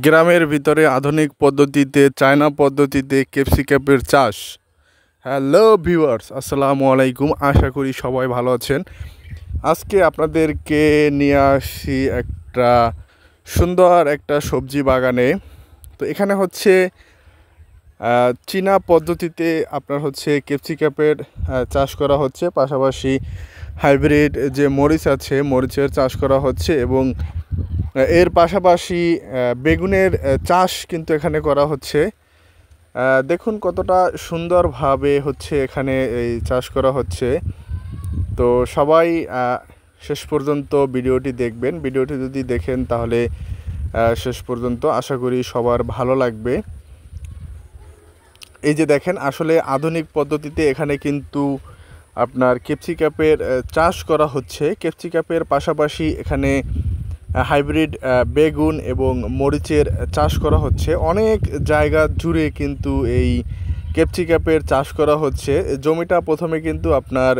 গ্রামের ভিতরে আধুনিক পদ্ধতিতে চায়না পদ্ধতিতে ক্যাপসিকামের চাষ। হ্যালো ভিউয়ার্স, আসসালামু আলাইকুম। আশা করি সবাই ভালো আছেন। আজকে আপনাদেরকে নিয়ে আসি একটা সুন্দর একটা সবজি বাগানে। তো এখানে হচ্ছে চীনা পদ্ধতিতে আপনার হচ্ছে ক্যাপসিকামের চাষ করা হচ্ছে, পাশাপাশি হাইব্রিড যে মরিচ আছে মরিচের চাষ করা হচ্ছে এবং এর পাশাপাশি বেগুনের চাষ কিন্তু এখানে করা হচ্ছে। দেখুন কতটা সুন্দরভাবে হচ্ছে এখানে এই চাষ করা হচ্ছে। তো সবাই শেষ পর্যন্ত ভিডিওটি দেখবেন। ভিডিওটি যদি দেখেন তাহলে শেষ পর্যন্ত আশা করি সবার ভালো লাগবে। এই যে দেখেন, আসলে আধুনিক পদ্ধতিতে এখানে কিন্তু আপনার ক্যাপসিকামের চাষ করা হচ্ছে। ক্যাপসিকামের পাশাপাশি এখানে হাইব্রিড বেগুন এবং মরিচের চাষ করা হচ্ছে। অনেক জায়গা জুড়ে কিন্তু এই ক্যাপসিকামের চাষ করা হচ্ছে। জমিটা প্রথমে কিন্তু আপনার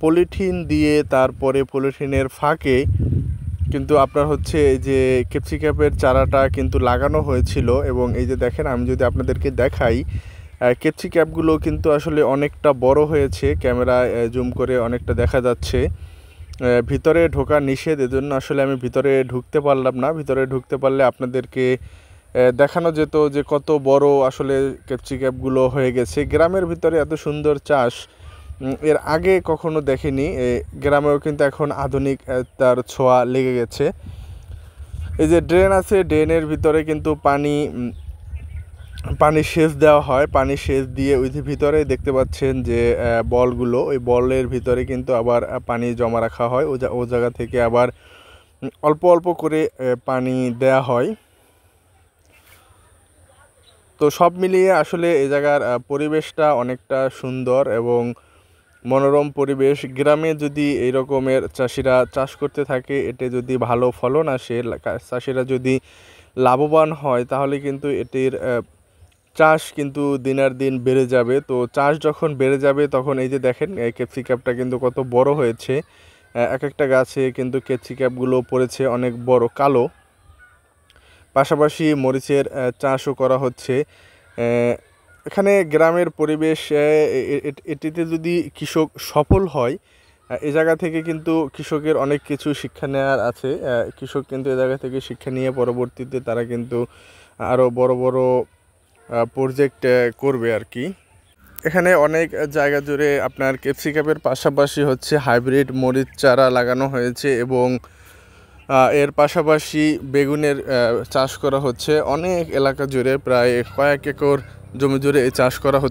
পলিথিন দিয়ে, তারপরে পলিথিনের ফাঁকে কিন্তু আপনার হচ্ছে এই যে ক্যাপসিকামের চারাটা কিন্তু লাগানো হয়েছিল। এবং এই যে দেখেন, আমি যদি আপনাদেরকে দেখাই, ক্যাপসিকামগুলো কিন্তু আসলে অনেকটা বড় হয়েছে। ক্যামেরায় জুম করে অনেকটা দেখা যাচ্ছে। ভিতরে ঢোকা নিষেধ, এজন্য আসলে আমি ভিতরে ঢুকতে পারলাম না। ভিতরে ঢুকতে পারলে আপনাদেরকে দেখানো যেত যে কত বড় আসলে ক্যাপসিকামগুলো হয়ে গেছে। গ্রামের ভিতরে এত সুন্দর চাষ এর আগে কখনো দেখিনি। গ্রামেও কিন্তু এখন আধুনিক তার ছোঁয়া লেগে গেছে। এই যে ড্রেন আছে, ড্রেনের ভিতরে কিন্তু পানি সেচ দেওয়া হয়। পানি সেচ দিয়ে ওই যে ভিতরে দেখতে পাচ্ছেন যে বলগুলো, ওই বলের ভিতরে কিন্তু আবার পানি জমা রাখা হয়। ও জায়গা থেকে আবার অল্প অল্প করে পানি দেয়া হয়। তো সব মিলিয়ে আসলে এই জায়গার পরিবেশটা অনেকটা সুন্দর এবং মনোরম পরিবেশ। গ্রামে যদি এই রকমের চাষিরা চাষ করতে থাকে, এতে যদি ভালো ফলন আসে, চাষিরা যদি লাভবান হয়, তাহলে কিন্তু এটির চাষ কিন্তু দিনের দিন বেড়ে যাবে। তো চাষ যখন বেড়ে যাবে তখন এই যে দেখেন, এই ক্যাপসিকামটা কিন্তু কত বড় হয়েছে। এক একটা গাছে কিন্তু ক্যাপসিকামগুলো পড়েছে অনেক বড় কালো। পাশাপাশি মরিচের চাষও করা হচ্ছে। এখানে গ্রামের পরিবেশ, এটিতে যদি কৃষক সফল হয়, এ জায়গা থেকে কিন্তু কৃষকের অনেক কিছু শিক্ষা নেওয়ার আছে। কৃষক কিন্তু এ জায়গা থেকে শিক্ষা নিয়ে পরবর্তীতে তারা কিন্তু আরও বড় বড় প্রজেক্ট করবে আর কি। এখানে অনেক জায়গা জুড়ে আপনার ক্যাপসিকামের পাশাপাশি হচ্ছে হাইব্রিড মরিচ চারা লাগানো হয়েছে এবং এর পাশাপাশি বেগুনের চাষ করা হচ্ছে। অনেক এলাকা জুড়ে প্রায় কয়েক একর জমি জুড়ে এই চাষ করা হচ্ছে।